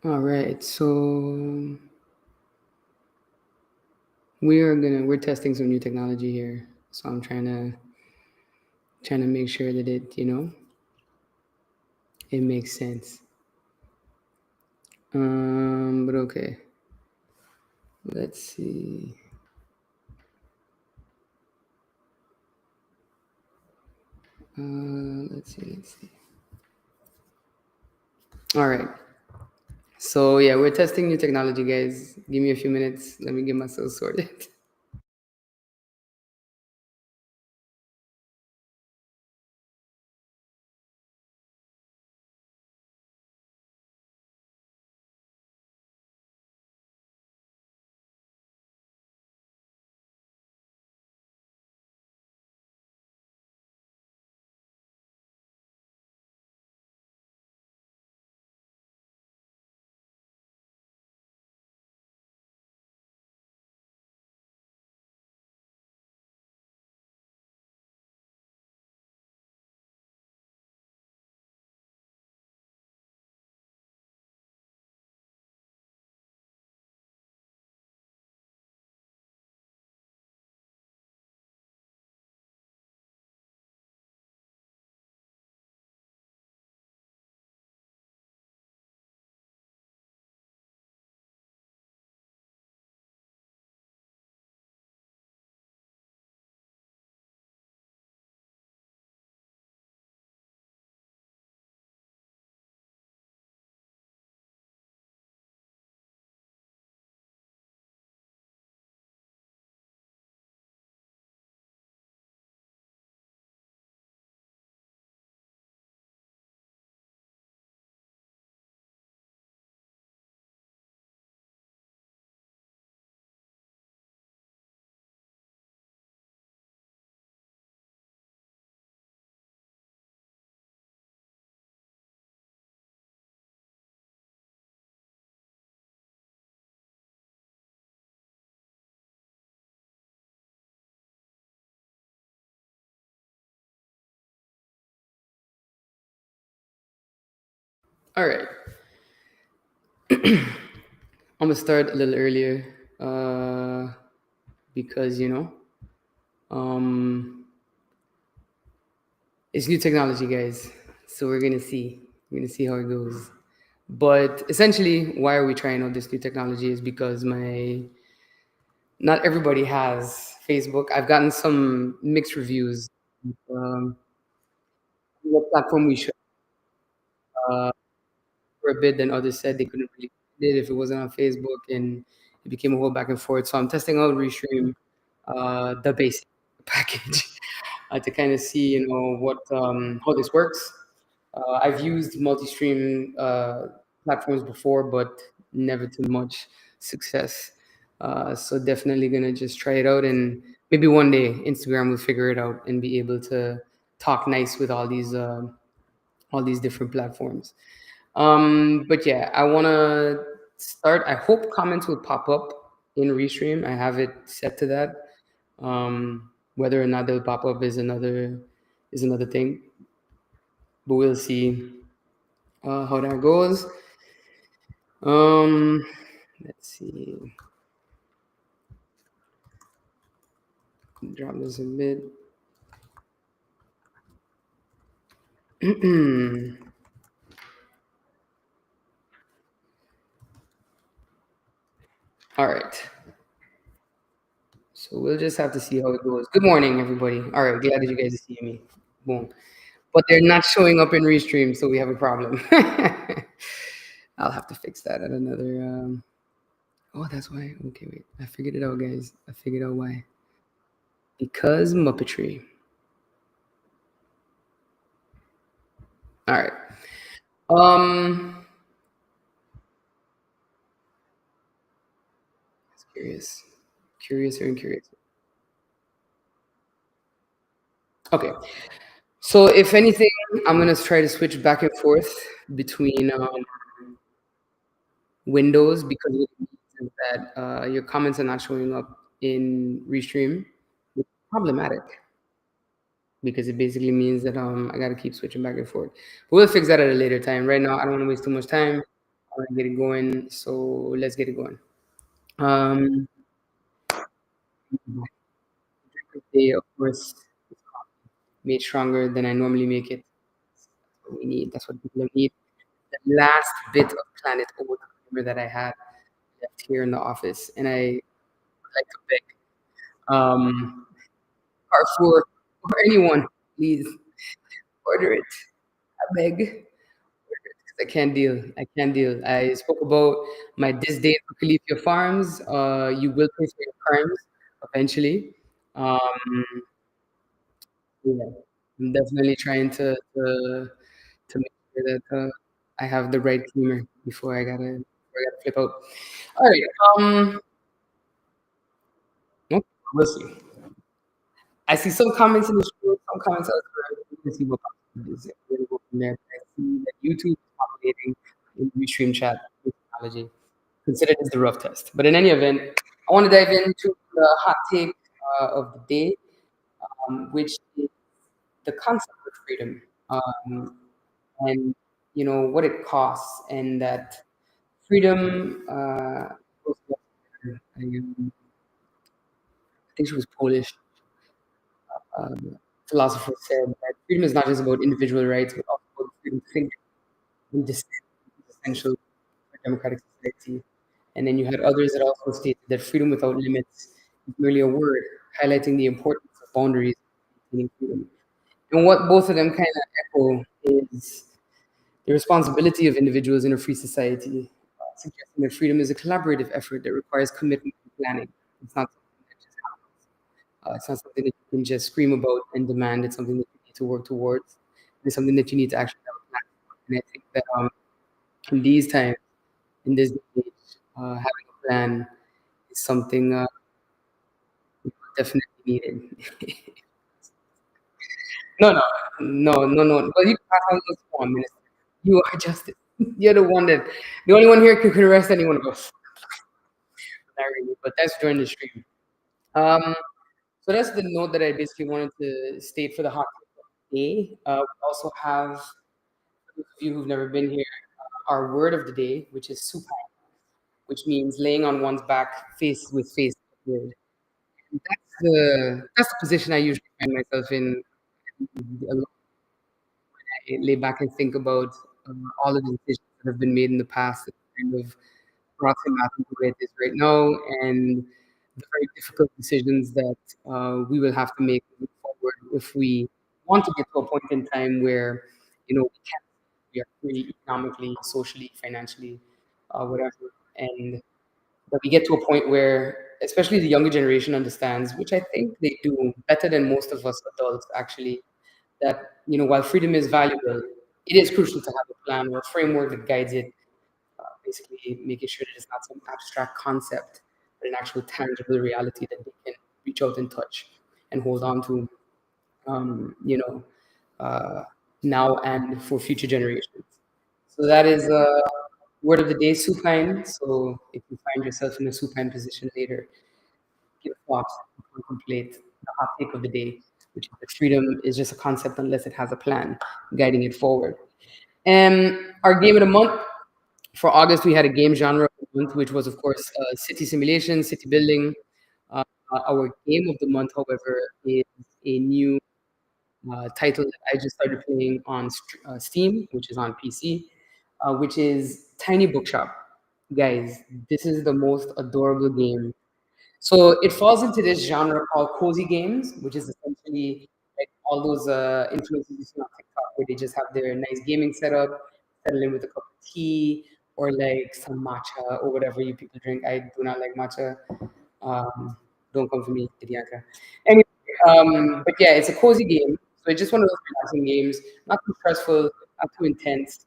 All right, so we're testing some new technology here. So I'm trying to make sure that it makes sense. But okay. Let's see. Let's see. All right. So yeah, we're testing new technology, guys. Give me a few minutes. Let me get myself sorted. All right. I'm gonna start a little earlier, because um, it's new technology, guys. So we're gonna see how it goes. But essentially, why are we trying out this new technology? Is because my not everybody has Facebook. I've gotten some mixed reviews. Um, what platform we should for a bit, then others said they couldn't really find it if it wasn't on Facebook, and it became a whole back and forth. So I'm testing out Restream, the basic package, to kind of see, what how this works. I've used multi-stream platforms before, but never to much success. So definitely gonna just try it out, and maybe one day Instagram will figure it out and be able to talk nice with all these different platforms. But yeah, I want to start. I hope comments will pop up in Restream. I have it set to that. Whether or not they'll pop up is another thing, but we'll see how that goes. Um, let's see. Drop this a bit. All right. So we'll just have to see how it goes. Good morning, everybody. All right, glad that you guys see me. Boom. But they're not showing up in Restream, so we have a problem. I'll have to fix that at another. Oh, that's why. Okay, wait. I figured it out, guys. I figured out why. Because Muppetry. All right. Um, curious, curious or incurious. Okay. So if anything, I'm gonna try to switch back and forth between windows, because it means that your comments are not showing up in Restream, which is problematic because it basically means that I got to keep switching back and forth. But we'll fix that at a later time. Right now, I don't want to waste too much time. I want to get it going. So let's get it going. Um, drink of the day, of course, made stronger than I normally make it. That's what we need. That's what people need. The last bit of Planet Oat creamer that I had left here in the office, and I would like to beg Carrefour or anyone, please order it. I beg. 'Cause I can't deal. I can't deal. I spoke about my disdain for Califia Farms. You will pay for your crimes eventually. Um, yeah, I'm definitely trying to make sure that I have the right creamer before I gotta flip out. All right. Okay, we'll see. I see some comments in the show, some comments elsewhere. We can see what is available from there. But I see that YouTube is populating in the Restream chat with technology. Consider this the rough test. But in any event, I want to dive into the hot take of the day, which is the concept of freedom, and what it costs, and that freedom. I think she was Polish. Philosopher said that freedom is not just about individual rights, but also about freedom to think and dissent, which is essential for democratic society. And then you had others that also stated that freedom without limits is merely a word, highlighting the importance of boundaries in maintaining freedom. And what both of them kind of echo is the responsibility of individuals in a free society, suggesting that freedom is a collaborative effort that requires commitment and planning. It's not something that just happens. It's not something that you can just scream about and demand. It's something that you need to work towards. It's something that you need to actually have a plan for. And I think that in these times, in this age, having a plan is something definitely needed. No, no, no, no, no. Well, you pass on this form, Minister. You are justice. You're the only one here who could arrest anyone of us. Not really, but thanks for joining the stream. Um, so that's the note that I basically wanted to state for the hot day. We also have, for those of you who've never been here, our word of the day, which is supine, which means laying on one's back, face with face. And that's the position I usually find myself in. I lay back and think about all of the decisions that have been made in the past that kind of brought him out into where it is right now, and the very difficult decisions that we will have to make moving forward if we want to get to a point in time where we are free economically, socially, financially, whatever, and that we get to a point where, especially the younger generation, understands, which I think they do better than most of us adults, actually, that while freedom is valuable, it is crucial to have a plan or a framework that guides it, basically making sure that it's not some abstract concept, but an actual tangible reality that they can reach out and touch and hold on to, um, you know, uh, now and for future generations. So that is word of the day, supine. So if you find yourself in a supine position later, give thought, contemplate the hot take of the day, which is that freedom is just a concept unless it has a plan guiding it forward. And our game of the month for August, we had a game genre of the month, which was, of course, city simulation, city building. Our game of the month, however, is a new title that I just started playing on Steam, which is on PC, which is Tiny Bookshop. Guys, this is the most adorable game. So it falls into this genre called cozy games, which is essentially like all those influencers you see on TikTok where they just have their nice gaming setup, settle in with a cup of tea or like some matcha or whatever you people drink. I do not like matcha. Um, don't come for me, Didianka. Anyway, but yeah, it's a cozy game. So it's just one of those relaxing games, not too stressful, not too intense.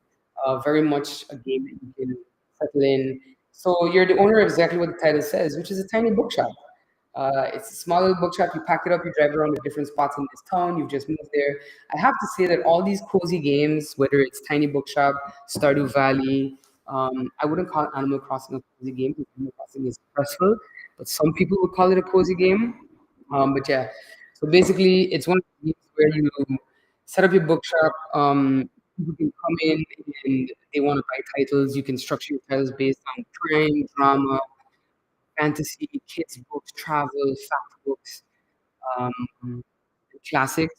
Very much a game that you can settle in. So you're the owner of exactly what the title says, which is a tiny bookshop. It's a small little bookshop. You pack it up, you drive around to different spots in this town. You've just moved there. I have to say that all these cozy games, whether it's Tiny Bookshop, Stardew Valley, I wouldn't call Animal Crossing a cozy game because Animal Crossing is stressful, but some people would call it a cozy game. But yeah, so basically, it's one of the games where you set up your bookshop. People can come in and they want to buy titles. You can structure your titles based on crime, drama, fantasy, kids books, travel, fact books, um, classics.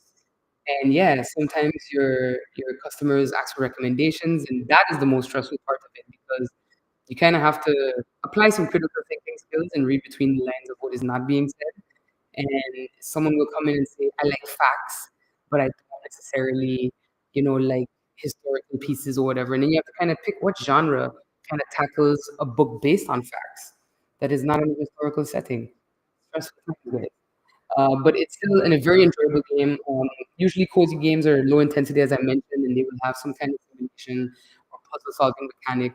And yeah, sometimes your customers ask for recommendations, and that is the most stressful part of it because you kind of have to apply some critical thinking skills and read between the lines of what is not being said. And someone will come in and say, "I like facts, but I don't necessarily, like historical pieces or whatever." And then you have to kind of pick what genre kind of tackles a book based on facts that is not in a historical setting. Stressful times, guys. But it's still a very enjoyable game. Usually, cozy games are low intensity, as I mentioned, and they will have some kind of simulation or puzzle solving mechanic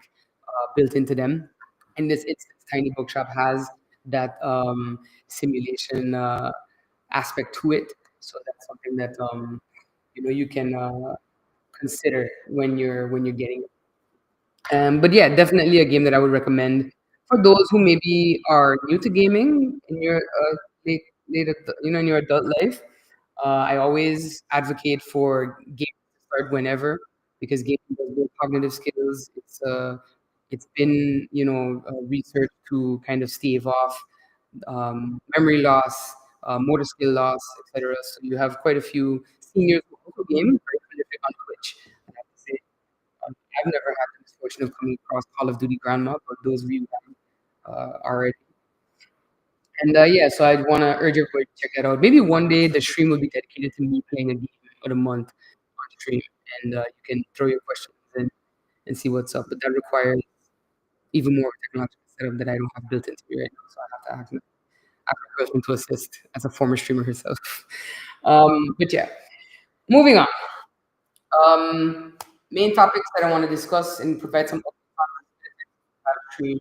built into them. In this instance, Tiny Bookshop has that simulation aspect to it, so that's something that you can consider when you're getting it. But yeah, definitely a game that I would recommend for those who maybe are new to gaming in your in your adult life. I always advocate for games to start whenever because gaming does build cognitive skills. It's been researched to kind of stave off memory loss, motor skill loss, etc. So you have quite a few seniors who also game very prolific on Twitch. I have to say, I've never had the misfortune of coming across Call of Duty Grandma, but those of you who are. And yeah, so I'd want to urge everybody to check that out. Maybe one day the stream will be dedicated to me playing a game for the month on stream, and you can throw your questions in and see what's up. But that requires even more technological setup that I don't have built into me right now. So I have to ask a person to assist as a former streamer herself. But yeah, moving on. Main topics that I want to discuss and provide some stream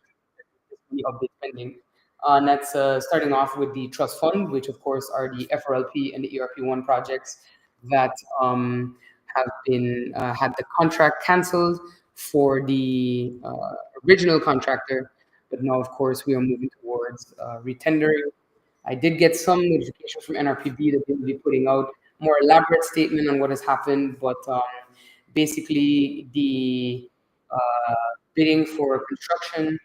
update pending. And that's starting off with the trust fund, which of course are the FRLP and the ERP1 projects that have been had the contract canceled for the original contractor, but now of course we are moving towards retendering. I did get some notifications from NRPB that they will be putting out more elaborate statement on what has happened, but basically the bidding for construction.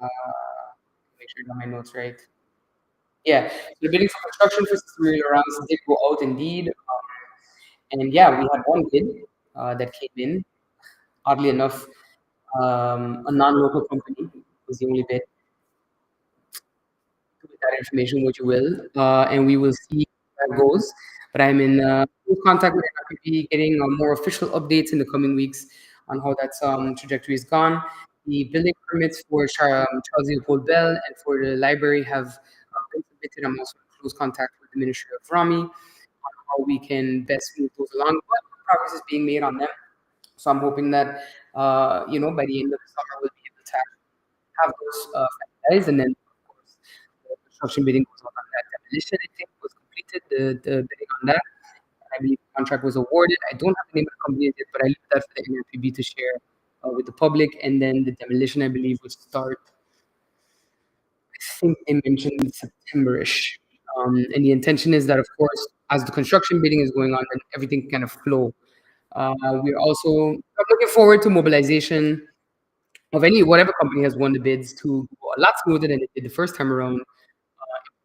Uh, make sure I got my notes right. Yeah, so the bidding for construction for system rounds did go out indeed. And yeah, we had one bid that came in. Oddly enough, a non-local company was the only bid. With that information, what you will, and we will see how that goes. But I'm in full contact with NRPP, getting more official updates in the coming weeks on how that trajectory is gone. The building permits for Charles Leopold Bell and for the library have been submitted. I'm also in close contact with the Ministry of Rami on how we can best move those along. But progress is being made on them. So I'm hoping that by the end of the summer we'll be able to have those finalized, and then of course the construction bidding goes on that. Demolition, I think, was completed. The bidding on that, and I believe the contract was awarded. I don't have the name of the company yet, but I leave that for the NRPB to share with the public. And then the demolition, I believe, would start. I think they mentioned September-ish. And the intention is that, of course, as the construction bidding is going on, then everything kind of flow. We're also I'm looking forward to mobilization of any whatever company has won the bids to go a lot smoother than it did the first time around. In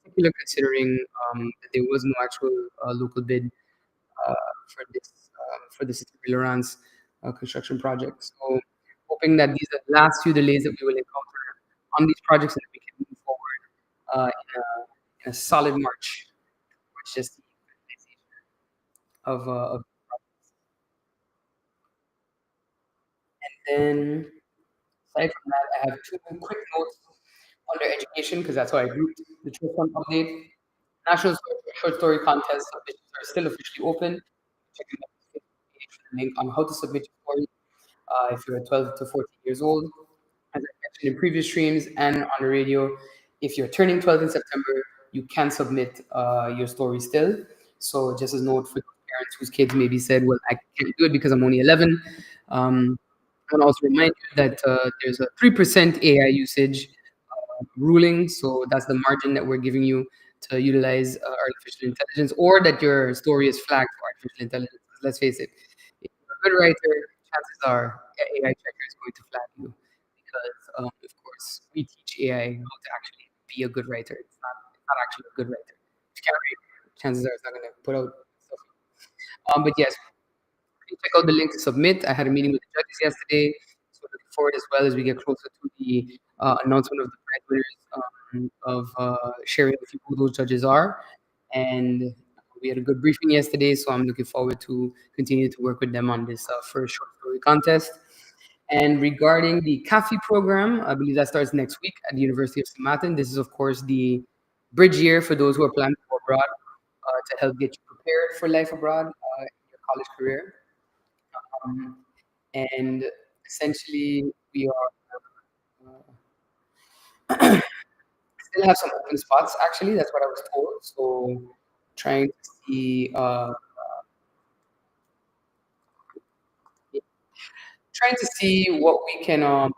particular, considering that there was no actual local bid uh, for this Laurence construction project. So, hoping that these are the last few delays that we will encounter on these projects, and that we can move forward in a solid march towards just the finalization of then. Aside from that, I have two quick notes under education because that's how I grouped the True Fun update. National Short Story Contest submissions are still officially open. Check out the Facebook page for the link on how to submit your story if you're 12 to 14 years old. As I mentioned in previous streams and on the radio, if you're turning 12 in September, you can submit your story still. So just as a note for parents whose kids maybe said, well, I can't do it because I'm only 11. I want to also remind you that there's a 3% AI usage ruling. So that's the margin that we're giving you to utilize artificial intelligence, or that your story is flagged for artificial intelligence. 'Cause let's face it, if you're good writer, chances are AI checker is going to flag you because, of course, we teach AI how to actually be a good writer. It's not actually a good writer. If you can't read, chances are it's not going to put out stuff. But yes, please check out the link to submit. I had a meeting with the judges yesterday, so looking forward as well as we get closer to the announcement of the prize winners of sharing with you who those judges are. And we had a good briefing yesterday, so I'm looking forward to continue to work with them on this first short story contest. And regarding the CAFE program, I believe that starts next week at the University of St. Martin. This is, of course, the bridge year for those who are planning to go abroad to help get you prepared for life abroad in your college career. Um, and essentially, we are still have some open spots. Actually, that's what I was told. So, trying to see, trying to see what we can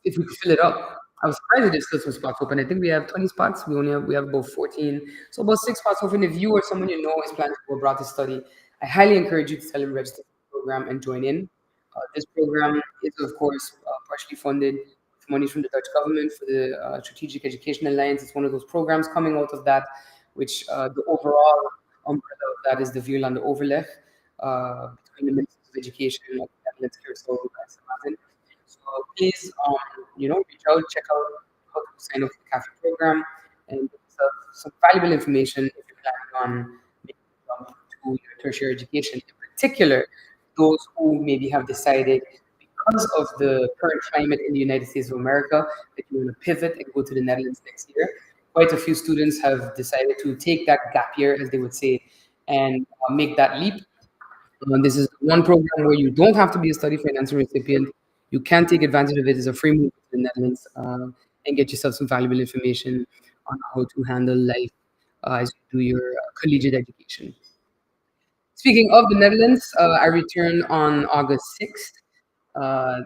if we could fill it up. I was surprised that there's still some spots open. I think we have 20 spots. We have about 14, so about 6 spots open. If you or someone you know is planning to go abroad to study, I highly encourage you to tell them register for the program and join in. This program is, of course, partially funded with money from the Dutch government for the Strategic Education Alliance. It's one of those programs coming out of that, which the overall umbrella of that is the Vierlande Overleg between the Ministers of Education of the Netherlands, Curaçao, and so please, reach out, check out how to sign up for the CAFE program, and get yourself some valuable information if you're planning on making a jump to your tertiary education. In particular, those who maybe have decided because of the current climate in the United States of America that you want to pivot and go to the Netherlands next year. Quite a few students have decided to take that gap year, as they would say, and make that leap. This is one program where you don't have to be a study financial recipient. You can take advantage of it as a free move to the Netherlands and get yourself some valuable information on how to handle life as you do your collegiate education. Speaking of the Netherlands, I return on August 6th.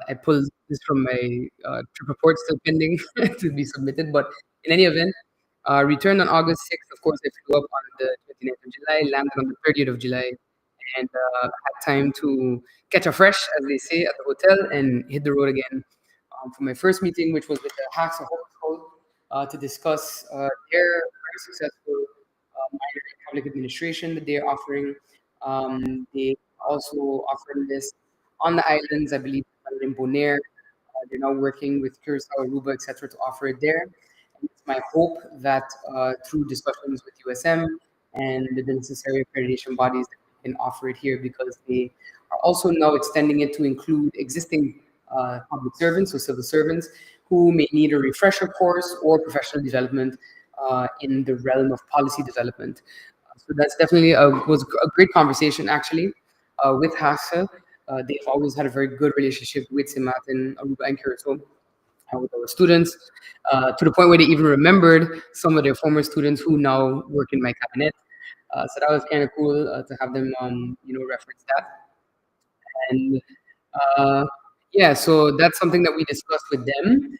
I pulled this from my trip report, still pending to be submitted. But in any event, returned on August 6th. Of course, I flew up on the 29th of July, landed on the 30th of July, and had time to catch a fresh, as they say, at the hotel and hit the road again for my first meeting, which was with the Haagse Hogeschool to discuss their very successful minor in public administration that they're offering. They also offering this on the islands, I believe, in Bonaire. They're now working with Curacao, Aruba, etc., to offer it there. And it's my hope that through discussions with USM and the necessary accreditation bodies, that we can offer it here because they are also now extending it to include existing public servants, so civil servants, who may need a refresher course or professional development in the realm of policy development. So that's definitely was a great conversation actually with Hasse. They've always had a very good relationship with Simat and Aruba and Curacao with our students, to the point where they even remembered some of their former students who now work in my cabinet. So that was kind of cool to have them, reference that. And yeah, so that's something that we discussed with them.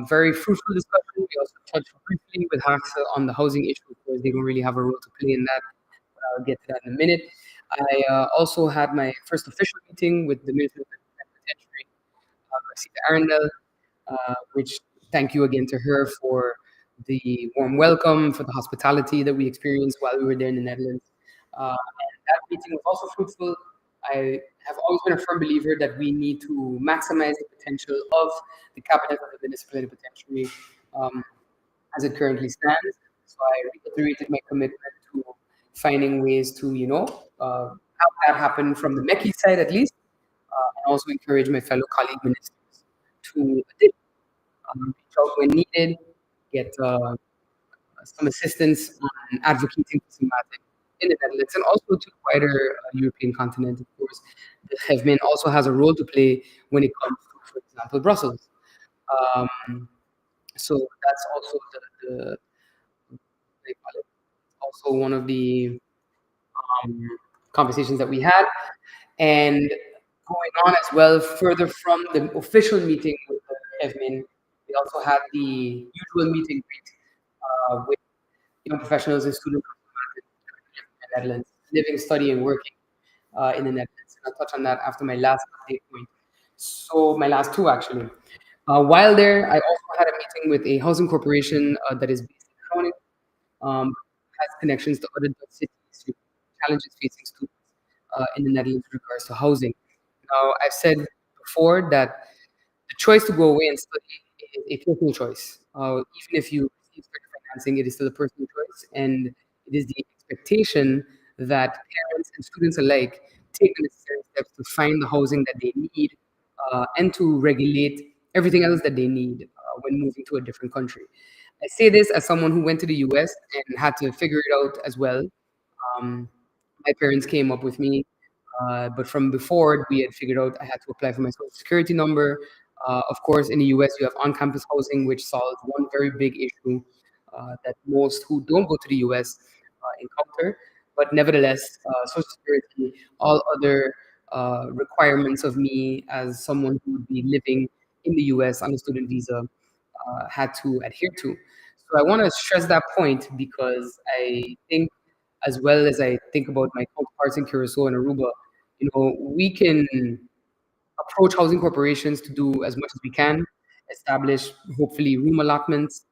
Very fruitful discussion. We also touched briefly with Haxa on the housing issue. Of course, they don't really have a role to play in that. But I'll get to that in a minute. I also had my first official meeting with the Minister of Penitentiary, Garcia Arundel, which thank you again to her for the warm welcome, for the hospitality that we experienced while we were there in the Netherlands. And that meeting was also fruitful. I have always been a firm believer that we need to maximize the potential of the cabinet of the municipal penitentiary as it currently stands. So I reiterated my commitment to finding ways to, have that happen from the MECYS side at least, and also encourage my fellow colleague ministers to reach out when needed, get some assistance on advocating for Zimbabwe in the Netherlands and also to the wider European continent. Of course, the Hevmin also has a role to play when it comes to, for example, Brussels. Um, so that's also the they call it, also one of the um, conversations that we had. And going on as well, further from the official meeting with the Hevmin, we also had the usual meet and greet with young professionals and students from the Netherlands, living, studying, working. in the Netherlands. And I'll touch on that after my last update point. So my last two actually. While there, I also had a meeting with a housing corporation that is based in Groningen, has connections to other Dutch cities with challenges facing students in the Netherlands with regards to housing. Now, I've said before that the choice to go away and study is a personal choice. Even if you receive certain financing, it is still a personal choice, and it is the expectation that parents and students alike take the necessary steps to find the housing that they need and to regulate everything else that they need when moving to a different country. I say this as someone who went to the US and had to figure it out as well. Um, my parents came up with me, but from before we had figured out I had to apply for my social security number. Of course, in the US, you have on campus housing, which solves one very big issue that most who don't go to the US encounter. But nevertheless, social security, all other requirements of me as someone who would be living in the US on a student visa had to adhere to. So I want to stress that point because I think, as well as I think about my counterparts in Curacao and Aruba, we can approach housing corporations to do as much as we can, establish hopefully room allotments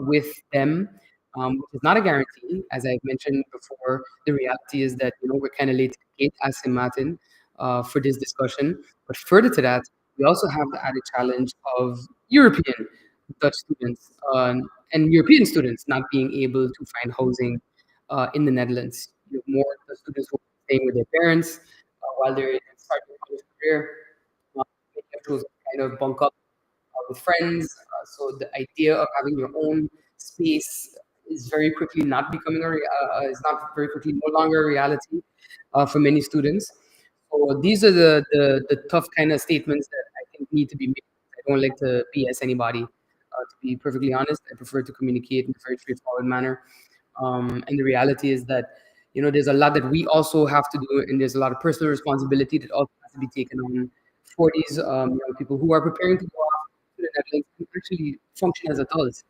with them, which is not a guarantee. As I've mentioned before, the reality is that we're kind of late to the gate as St. Martin for this discussion. But further to that, we also have the added challenge of European Dutch students and European students not being able to find housing in the Netherlands. You have more Dutch students who are staying with their parents while they're starting their college career. Many have chosen to kind of bunk up with friends. So the idea of having your own space is very quickly not becoming is not very quickly no longer a reality for many students. So these are the tough kind of statements that I think need to be made. I don't like to BS anybody. To be perfectly honest, I prefer to communicate in a very straightforward manner. And the reality is that there's a lot that we also have to do, and there's a lot of personal responsibility that also has to be taken on for these young people who are preparing to go off to the Netherlands and actually function as adults.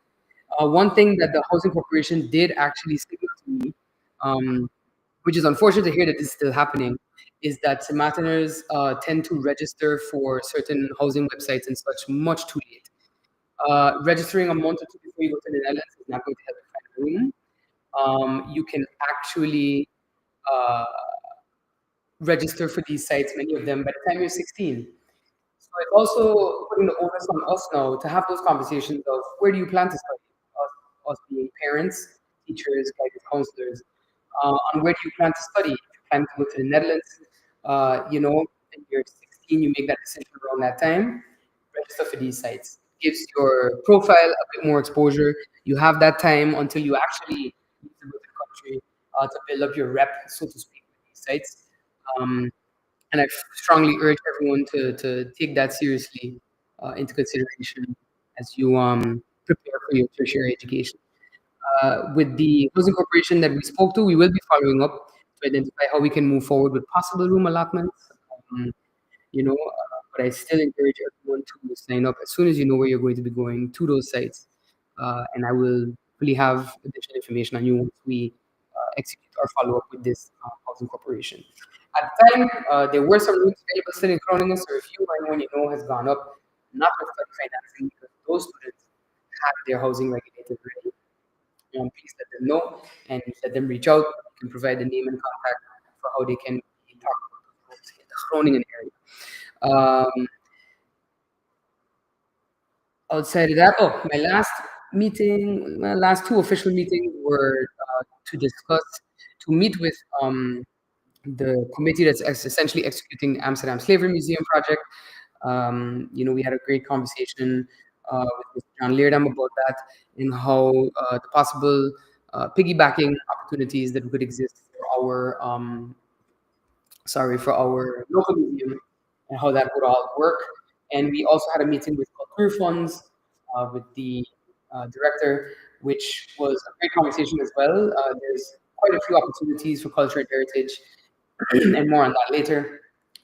One thing that the housing corporation did actually signal to me, which is unfortunate to hear that this is still happening, is that Samataners tend to register for certain housing websites and such much too late. Registering a month or two before you go to the Netherlands is not going to help you find a room. You can actually uh, register for these sites, many of them, by the time you're 16. So it's also putting the onus on us now to have those conversations of where do you plan to study? Us being parents, teachers, guidance counselors, on where do you plan to study? If you plan to go to the Netherlands, and you're 16, you make that decision around that time, register for these sites. Gives your profile a bit more exposure. You have that time until you actually need to go to the country to build up your rep, so to speak, with these sites. Um, and I strongly urge everyone to take that seriously into consideration as you prepare for your tertiary education. With the housing corporation that we spoke to, we will be following up to identify how we can move forward with possible room allotments. Um, but I still encourage everyone to sign up as soon as you know where you're going to be going to those sites. And I will really have additional information on you once we execute our follow up with this housing corporation. At the time, there were some rooms available still in Groningen, so if you or anyone you know has gone up, not with study financing, because those students have their housing regulated already, please let them know and let them reach out. You can provide the name and contact for how they can be talked about those rooms in the Groningen area. Um, Outside of that, my last two official meetings were to discuss, to meet with the committee that's essentially executing the Amsterdam Slavery Museum project. We had a great conversation with Mr. John Leerdam about that and how the possible piggybacking opportunities that could exist for our local museum and how that would all work. And we also had a meeting with Culture Funds with the director, which was a great conversation as well. There's quite a few opportunities for culture and heritage, and more on that later.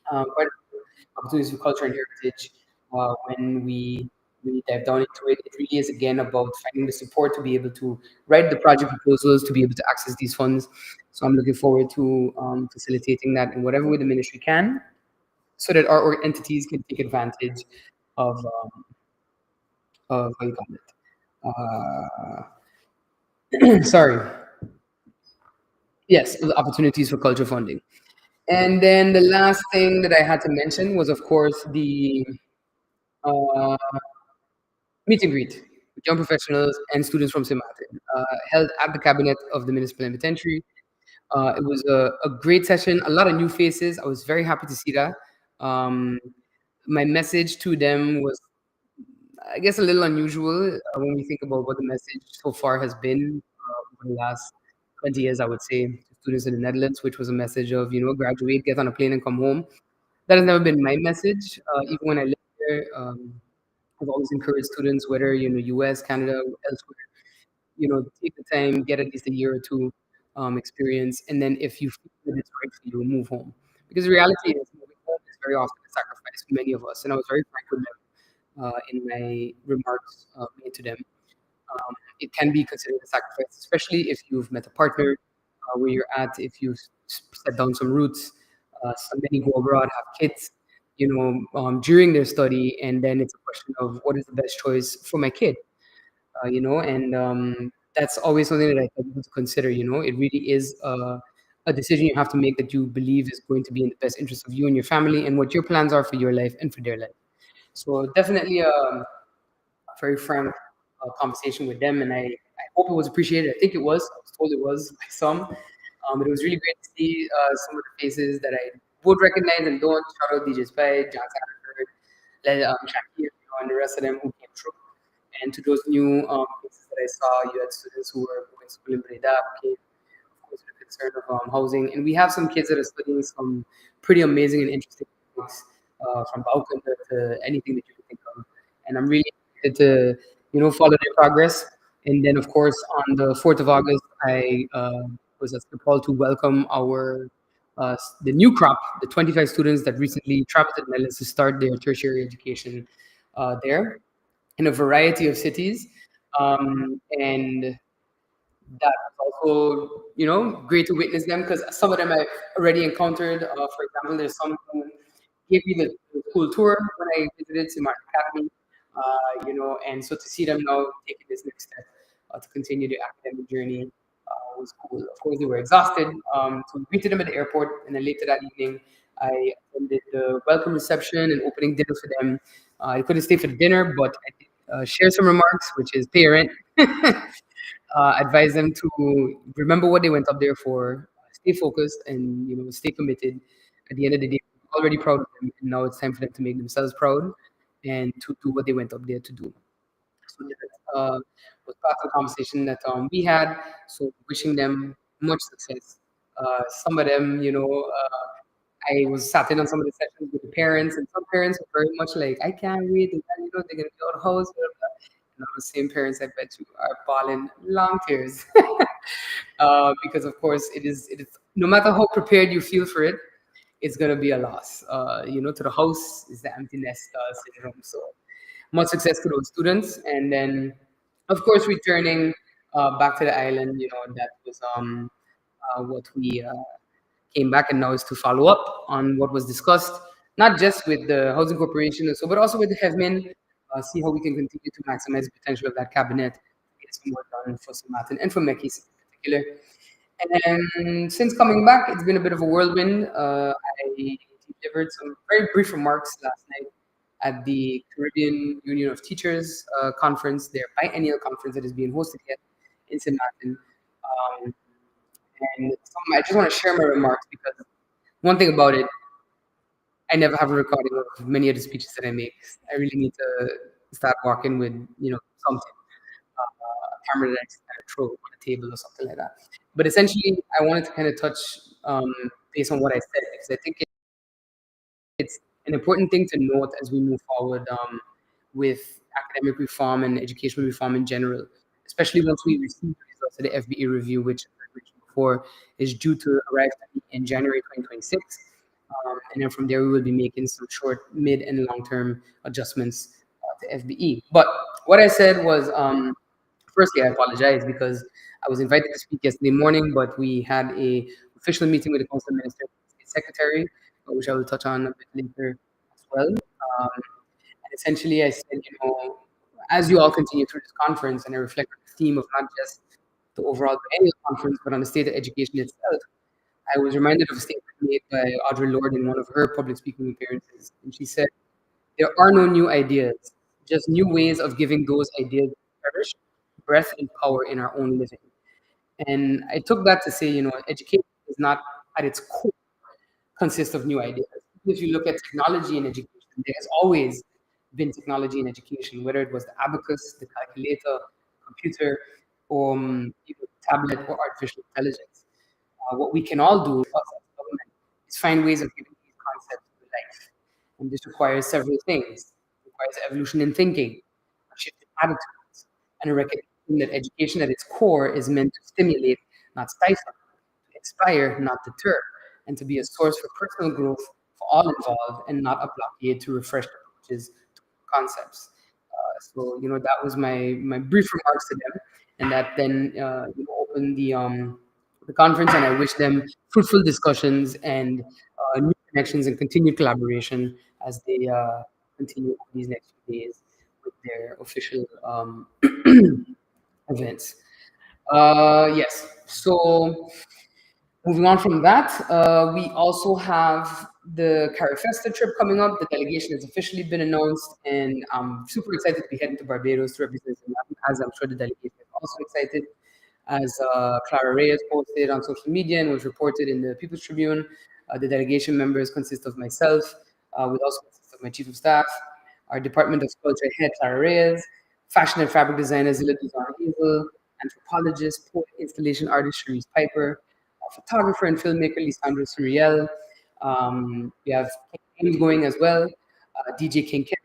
Quite a few opportunities for culture and heritage when we really dive down into it. It really is again about finding the support to be able to write the project proposals, to be able to access these funds. So I'm looking forward to facilitating that in whatever way the ministry can, so that our entities can take advantage of how you call it. Sorry, yes, the opportunities for culture funding. And then the last thing that I had to mention was, of course, the uh, meet and greet with young professionals and students from St. Martin, held at the cabinet of the municipal penitentiary. It was a great session, a lot of new faces. I was very happy to see that. Um, my message to them was, I guess, a little unusual when we think about what the message so far has been over the last 20 years, I would say, to students in the Netherlands, which was a message of, graduate, get on a plane and come home. That has never been my message. Even when I lived there, I've always encouraged students, whether US, Canada, elsewhere, take the time, get at least a year or two experience, and then if you feel that it's right for you, move home. Because the reality is, moving home is very often a sacrifice for many of us, and I was very frank with them in my remarks made to them. It can be considered a sacrifice, especially if you've met a partner where you're at, if you've set down some roots. So many go abroad, have kids, during their study, and then it's a question of what is the best choice for my kid, and that's always something that I tell people to consider. It really is a decision you have to make that you believe is going to be in the best interest of you and your family, and what your plans are for your life and for their life. So definitely very frank conversation with them, and I hope it was appreciated. I think it was. I was told it was by some, but it was really great to see some of the faces that I would recognize and don't. Shout out DJ Spy, John Sanford, Shakir, and the rest of them who came through. And to those new faces that I saw, you had students who were going to school in Breda, who came, of course, with concern of housing. And we have some kids that are studying some pretty amazing and interesting things, from Balkan to anything that you can think of. And I'm really excited to, follow their progress. And then, of course, on the 4th of August, I was at Nepal to welcome the new crop, the 25 students that recently traveled to the Netherlands to start their tertiary education there in a variety of cities. And that was also, great to witness them, because some of them I've already encountered. For example, there's some who gave me the school tour when I visited St. Martin Academy, and so to see them now taking this next step to continue their academic journey was cool. Of course, they were exhausted. So we greeted them at the airport, and then later that evening, I attended the welcome reception and opening dinner for them. I couldn't stay for the dinner, but I did share some remarks, which is pay your rent. Advise them to remember what they went up there for, stay focused, and stay committed. At the end of the day, we're already proud of them, and now it's time for them to make themselves proud and to do what they went up there to do. So that was part of the conversation that we had. So wishing them much success. Some of them, I was sat in on some of the sessions with the parents, and some parents were very much like, "I can't wait, and they're gonna be out of house." Blah, blah, blah. And the same parents, I bet you, are bawling long tears, because of course it is. No matter how prepared you feel for it, it's gonna be a loss. To the house is the empty nest syndrome. So much success to those students, and then of course returning back to the island. That was what we came back, and now is to follow up on what was discussed, not just with the housing corporation, and so, but also with the Hevmin, see how we can continue to maximize the potential of that cabinet, get some work done for St. Martin and for MECYS in particular. And since coming back, it's been a bit of a whirlwind. I delivered some very brief remarks last night at the Caribbean Union of Teachers conference, their biennial conference that is being hosted here in St. Martin. Um, I just want to share my remarks, because one thing about it, I never have a recording of many of the speeches that I make. I really need to start working with, something, a camera that I can kind of throw on a table or something like that. But essentially, I wanted to kind of touch based on what I said, because I think it's an important thing to note as we move forward with academic reform and educational reform in general, especially once we receive the results of the FBA review, which, as I mentioned before, is due to arrive in January 2026. And then from there, we will be making some short, mid, and long-term adjustments to FBE. But what I said was, firstly, I apologize because I was invited to speak yesterday morning, but we had a official meeting with the council minister and state secretary, which I will touch on a bit later as well. And essentially, I said, as you all continue through this conference, and I reflect on the theme of not just the overall annual conference, but on the state of education itself, I was reminded of a statement made by Audre Lorde in one of her public speaking appearances. And she said, "There are no new ideas, just new ways of giving those ideas perish, breath and power in our own living." And I took that to say, education is not at its core consist of new ideas. If you look at technology in education, there has always been technology in education, whether it was the abacus, the calculator, computer, or even tablet or artificial intelligence. What we can all do, us as government, is find ways of giving these concepts to life. And this requires several things. It requires evolution in thinking, a shift in attitudes, and a recognition that education at its core is meant to stimulate, not stifle, to inspire, not deter, and to be a source for personal growth for all involved and not a blockade to refresh approaches to concepts. So that was my brief remarks to them, and that then opened the conference. And I wish them fruitful discussions and new connections and continued collaboration as they continue these next few days with their official events. Yes. So moving on from that, we also have the Carifesta trip coming up. The delegation has officially been announced, and I'm super excited to be heading to Barbados to represent them, as I'm sure the delegation is also excited. As Clara Reyes posted on social media and was reported in the People's Tribune, the delegation members consist of myself, will also consist of my chief of staff, our Department of Culture head, Clara Reyes, fashion and fabric designer, Zilla Duzan Hazel, anthropologist, poet, installation artist, Cherise Piper, photographer and filmmaker, Lisandro Suriel. We have King Kim going as well, DJ King Kim,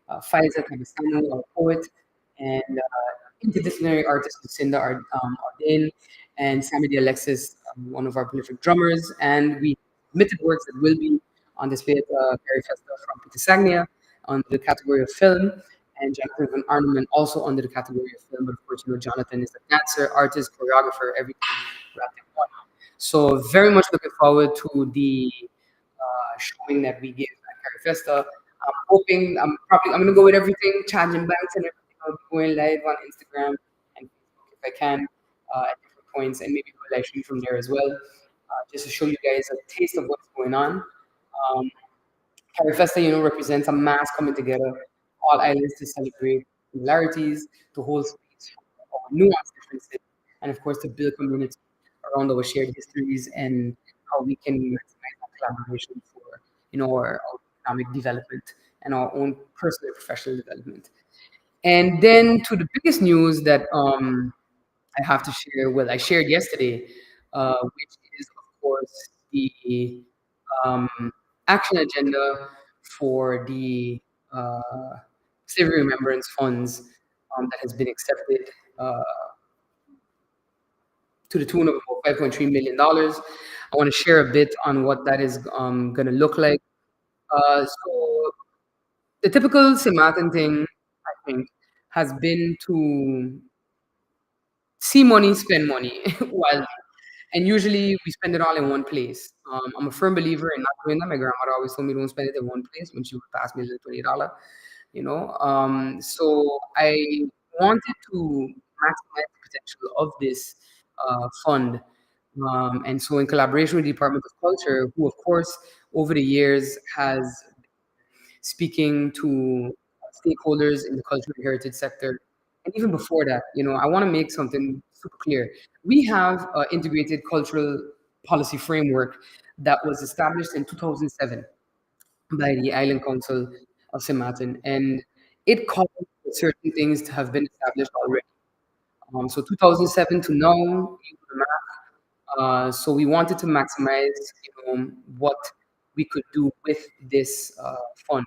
Faiza Tabasano, our poet, and interdisciplinary artist Lucinda Ardain, and Sammy D. Alexis, one of our prolific drummers. And we submitted works that will be on display at Perry Festa from Peter Sagnia under the category of film, and Jonathan Van Arneman also under the category of film. But of course, Jonathan is a dancer, artist, choreographer, everything wrapped in one. So very much looking forward to the showing that we give at Carrie Festa. I'm hoping I'm gonna go with everything, charging banks and everything. I'll be going live on Instagram and Facebook if I can at different points, and maybe do a live stream from there as well, just to show you guys a taste of what's going on. Um, Carrie Festa, represents a mass coming together, all islands to celebrate similarities, to hold space for our nuanced differences, and of course to build community around our shared histories and how we can maximize that collaboration for our economic development and our own personal and professional development. And then to the biggest news that I have to share, well, I shared yesterday, which is of course the um, action agenda for the uh, Slavery Remembrance Funds that has been accepted uh, to the tune of about $5.3 million. I want to share a bit on what that is going to look like. So the typical Simatan thing, I think, has been to see money, spend money wildly. And usually we spend it all in one place. I'm a firm believer in not doing that. My grandmother always told me don't spend it in one place when she would pass me a little $20. So I wanted to maximize the potential of this fund. And so in collaboration with the Department of Culture, who of course over the years has speaking to stakeholders in the cultural heritage sector. And even before that, I want to make something super clear. We have an integrated cultural policy framework that was established in 2007 by the Island Council of St. Martin, and it calls for certain things to have been established already. So 2007 to now, you do the math. So we wanted to maximize, what we could do with this fund.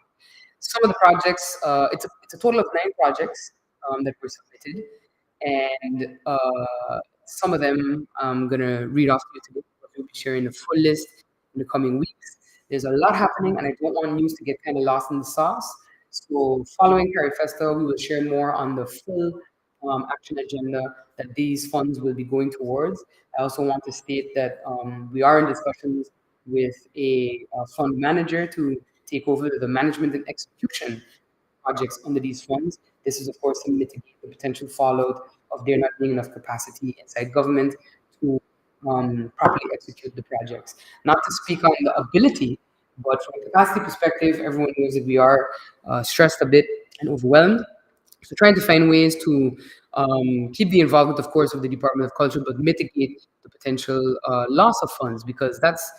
Some of the projects, it's a total of 9 projects that were submitted, and some of them I'm gonna read off to you today. We'll be sharing the full list in the coming weeks. There's a lot happening, and I don't want news to get kind of lost in the sauce. So following Carifesta, we will share more on the full action agenda that these funds will be going towards. I also want to state that we are in discussions with a fund manager to take over the management and execution projects under these funds. This is, of course, to mitigate the potential fallout of there not being enough capacity inside government to properly execute the projects. Not to speak on the ability, but from a capacity perspective, everyone knows that we are stressed a bit and overwhelmed. So trying to find ways to keep the involvement, of course, of the Department of Culture, but mitigate the potential loss of funds, because that's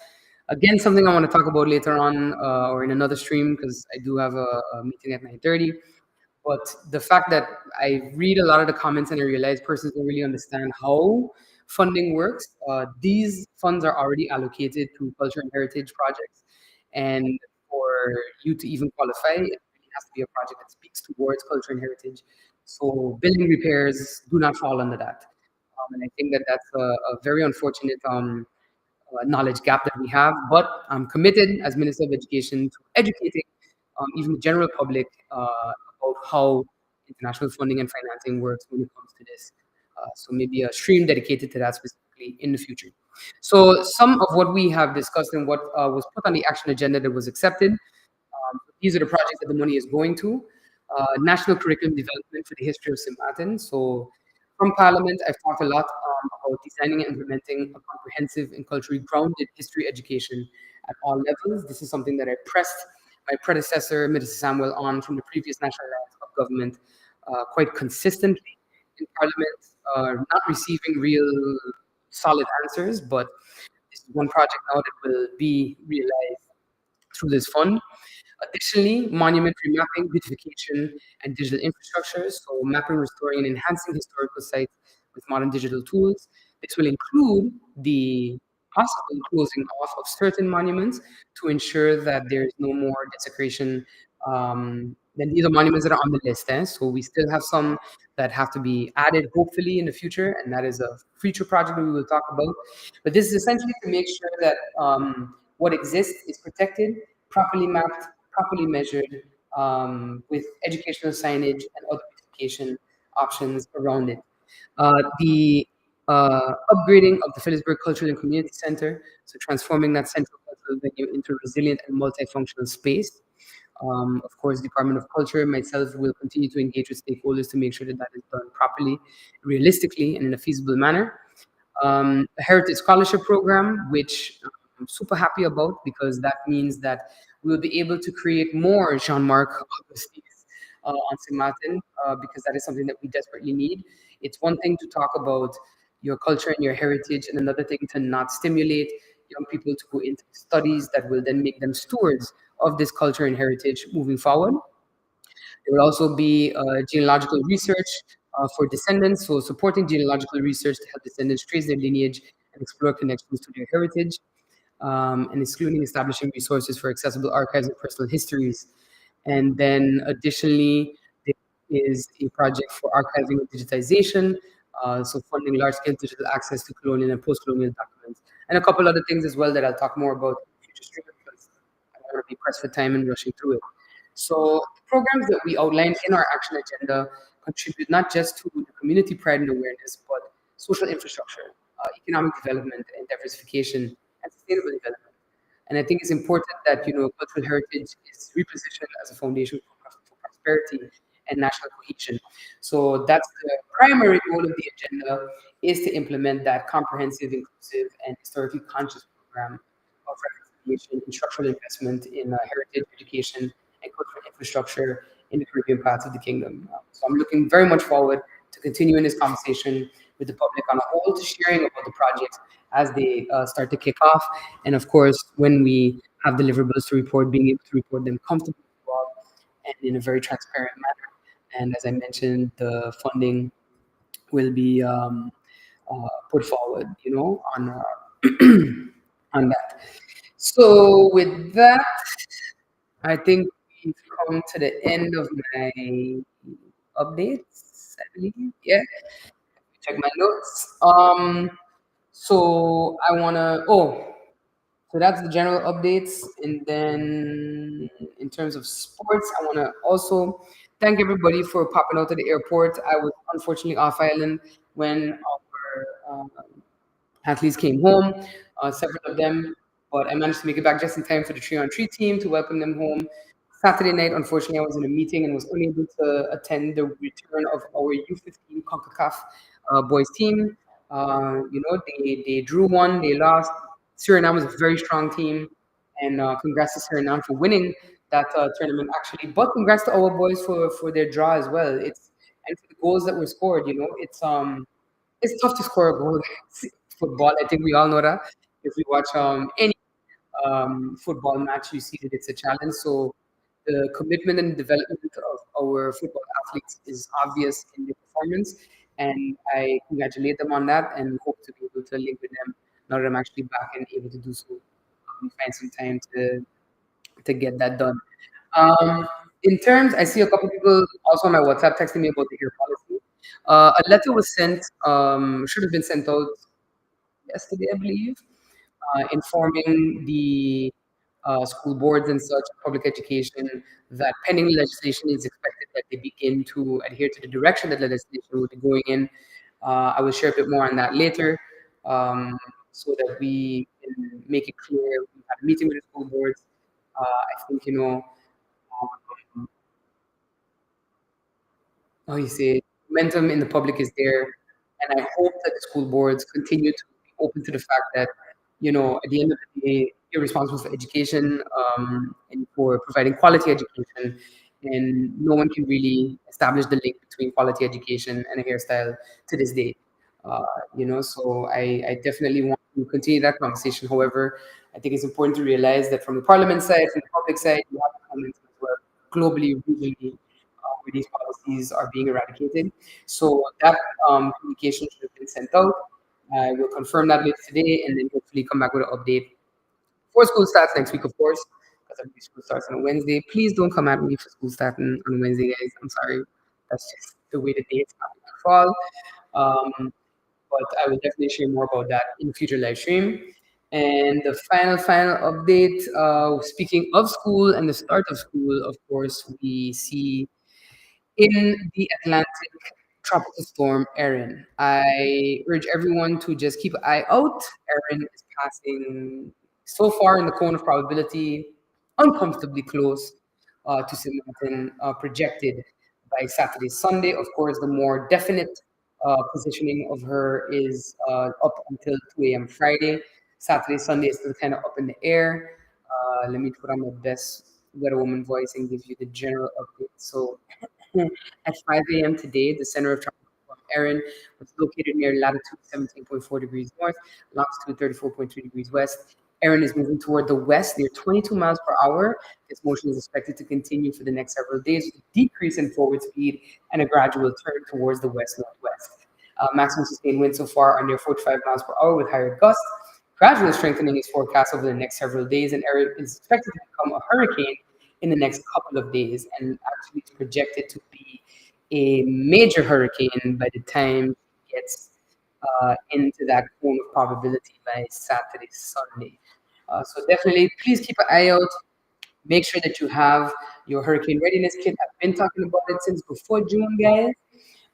again something I want to talk about later on or in another stream, because I do have a meeting at 9:30. But the fact that I read a lot of the comments and I realize persons don't really understand how funding works. These funds are already allocated to culture and heritage projects, and for you to even qualify, it really has to be a project that speaks towards culture and heritage. So building repairs do not fall under that, and I think that that's a very unfortunate knowledge gap that we have. But I'm committed as Minister of Education to educating even the general public about how international funding and financing works when it comes to this. So maybe a stream dedicated to that specifically in the future. So some of what we have discussed and what was put on the action agenda that was accepted, these are the projects that the money is going to. National curriculum development for the history of St. Martin. So from Parliament, I've talked a lot about designing and implementing a comprehensive and culturally grounded history education at all levels. This is something that I pressed my predecessor, Minister Samuel, on from the previous National Alliance of Government quite consistently in Parliament, not receiving real solid answers, but this is one project now that will be realized through this fund. Additionally, monument remapping, beautification, and digital infrastructure. So mapping, restoring, and enhancing historical sites with modern digital tools. This will include the possible closing off of certain monuments to ensure that there is no more desecration. Then these are monuments that are on the list. So we still have some that have to be added, hopefully, in the future, and that is a future project that we will talk about. But this is essentially to make sure that what exists is protected, properly mapped, properly measured, with educational signage and other education options around it. The upgrading of the Phillipsburg Cultural and Community Center, so transforming that central cultural venue into a resilient and multifunctional space. Of course, Department of Culture and myself will continue to engage with stakeholders to make sure that that is done properly, realistically, and in a feasible manner. A heritage scholarship program, which I'm super happy about, because that means that we'll be able to create more Jean-Marc Augustis on St. Martin, because that is something that we desperately need. It's one thing to talk about your culture and your heritage, and another thing to not stimulate young people to go into studies that will then make them stewards of this culture and heritage moving forward. There will also be genealogical research for descendants, so supporting genealogical research to help descendants trace their lineage and explore connections to their heritage, and including establishing resources for accessible archives and personal histories. And then additionally, there is a project for archiving and digitization, so funding large-scale digital access to colonial and post-colonial documents, and a couple other things as well that I'll talk more about in future streams, because I don't want to be pressed for time and rushing through it. So the programs that we outlined in our action agenda contribute not just to the community pride and awareness, but social infrastructure, economic development and diversification, and sustainable development. And I think it's important that cultural heritage is repositioned as a foundation for prosperity and national cohesion. So that's the primary goal of the agenda, is to implement that comprehensive, inclusive, and historically conscious program of reconciliation and structural investment in heritage education and cultural infrastructure in the Caribbean parts of the kingdom. So I'm looking very much forward to continuing this conversation with the public on a whole, to sharing about the projects as they start to kick off. And of course, when we have deliverables to report, being able to report them comfortably and in a very transparent manner. And as I mentioned, the funding will be put forward, on that. So with that, I think we've come to the end of my updates, I believe. Yeah, check my notes. So I wanna. Oh, So that's the general updates. And then in terms of sports, I want to also thank everybody for popping out to the airport. I was unfortunately off island when our athletes came home, several of them, but I managed to make it back just in time for the 3-on-3 team to welcome them home. Saturday night, unfortunately, I was in a meeting and was unable to attend the return of our U15 CONCACAF boys team. They drew one, they lost. Suriname was a very strong team, and congrats to Suriname for winning that tournament, actually. But congrats to our boys for their draw as well. And for the goals that were scored. It's tough to score a goal in football. I think we all know that. If we watch any football match, you see that it's a challenge. So the commitment and development of our football athletes is obvious in their performance, and I congratulate them on that and hope to be able to link with them now that I'm actually back and able to do so. Find some time to get that done. In terms, I see a couple people also on my WhatsApp texting me about the air policy. A letter was sent, should have been sent out yesterday, I believe, informing the school boards and such, public education, that pending legislation is expected that they begin to adhere to the direction that the legislation will be going in. I will share a bit more on that later, so that we can make it clear. We had a meeting with the school boards. I think, um, how you say, momentum in the public is there, and I hope that the school boards continue to be open to the fact that, at the end of the day, you're responsible for education, and for providing quality education, and no one can really establish the link between quality education and a hairstyle to this day. Uh, so I definitely want to continue that conversation. However, I think it's important to realize that from the parliament side, from the public side, you have to comment as well, globally, regionally, where these policies are being eradicated. So that communication should have been sent out. I will confirm that later today and then hopefully come back with an update for school starts next week, of course, because I believe school starts on a Wednesday. Please don't come at me for school starting on Wednesday, guys. I'm sorry. That's just the way the dates happen to fall. But I will definitely share more about that in future live stream. And the final update, speaking of school and the start of school, of course, we see in the Atlantic tropical storm Erin. I urge everyone to just keep an eye out. Erin is passing so far in the cone of probability, uncomfortably close to St. Martin, projected by Saturday, Sunday. Of course, the more definite positioning of her is up until 2 a.m. Friday. Saturday, Sunday is still kind of up in the air. Let me put on my best weather woman voice and give you the general update. So at 5 a.m. today, the center of tropical storm Erin was located near latitude 17.4 degrees north, longitude 34.3 degrees west. Erin is moving toward the west near 22 miles per hour. This motion is expected to continue for the next several days with a decrease in forward speed and a gradual turn towards the west-northwest. Maximum sustained winds so far are near 45 miles per hour with higher gusts. Gradual strengthening is forecast over the next several days, and Erin is expected to become a hurricane in the next couple of days, and actually it's projected to be a major hurricane by the time it gets into that cone of probability by Saturday, Sunday. So definitely, please keep an eye out. Make sure that you have your hurricane readiness kit. I've been talking about it since before June, guys.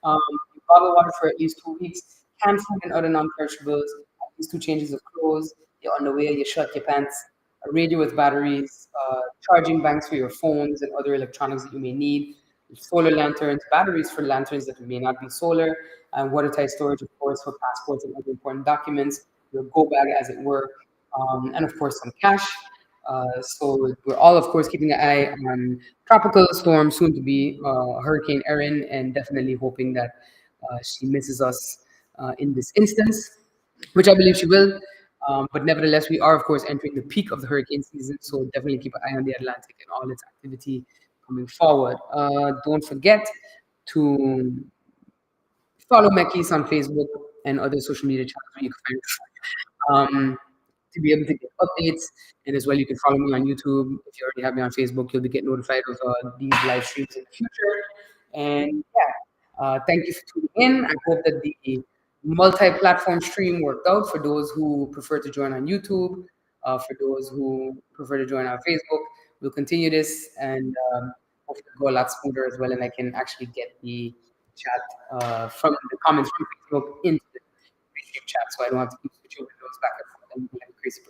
You bottle water for at least 2 weeks, canned food and other non-perishables, at least 2 changes of clothes, your underwear, your shirt, your pants, a radio with batteries, charging banks for your phones and other electronics that you may need, solar lanterns, batteries for lanterns that may not be solar, and watertight storage, of course, for passports and other important documents, your go bag, as it were, and of course, some cash. So we're all, of course, keeping an eye on tropical storm, soon to be Hurricane Erin, and definitely hoping that she misses us in this instance, which I believe she will. But nevertheless, we are, of course, entering the peak of the hurricane season, so definitely keep an eye on the Atlantic and all its activity coming forward. Don't forget to follow MECYS on Facebook and other social media channels where you can find to be able to get updates. And as well, you can follow me on YouTube. If you already have me on Facebook, you'll be getting notified of these live streams in the future. And yeah, thank you for tuning in. I hope that the multi-platform stream worked out for those who prefer to join on YouTube. For those who prefer to join our Facebook, we'll continue this and hopefully go a lot smoother as well. And I can actually get the chat from the comments from Facebook into the Restream chat, so I don't have to keep switching windows back and forth and have a crazy break.